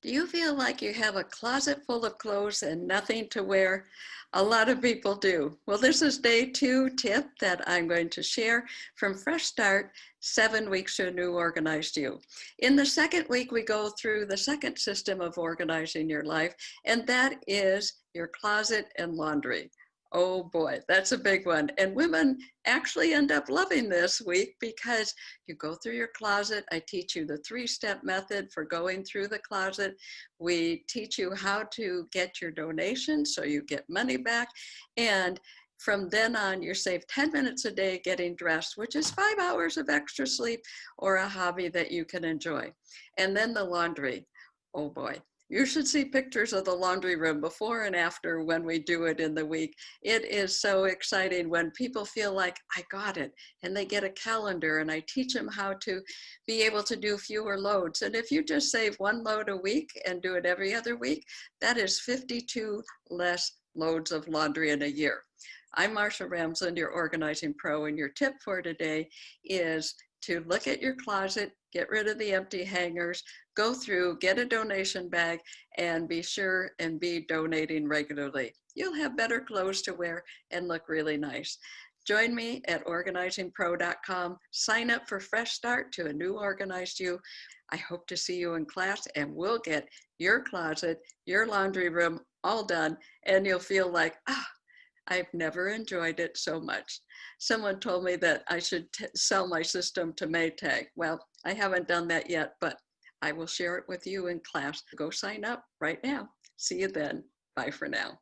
Do you feel like you have a closet full of clothes and nothing to wear? A lot of people do. Well, this is day 2 tip that I'm going to share from Fresh Start, 7 weeks to a new organized you. In the second week, we go through the second system of organizing your life, and that is your closet and laundry. Oh boy, that's a big one. And women actually end up loving this week because you go through your closet. I teach you the 3-step method for going through the closet. We teach you how to get your donations so you get money back. And from then on, you save 10 minutes a day getting dressed, which is 5 hours of extra sleep or a hobby that you can enjoy. And then the laundry. Oh boy. You should see pictures of the laundry room before and after when we do it in the week. It is so exciting when people feel like, I got it, and they get a calendar, and I teach them how to be able to do fewer loads. And if you just save 1 load a week and do it every other week, that is 52 less loads of laundry in a year. I'm Marcia Ramsland, your organizing pro, and your tip for today is to look at your closet, get rid of the empty hangers, go through, get a donation bag, and be sure and be donating regularly. You'll have better clothes to wear and look really nice. Join me at organizingpro.com. Sign up for Fresh Start to a new organized you. I hope to see you in class, and we'll get your closet, your laundry room all done, and you'll feel like, I've never enjoyed it so much. Someone told me that I should sell my system to MayTag. Well, I haven't done that yet, but I will share it with you in class. Go sign up right now. See you then. Bye for now.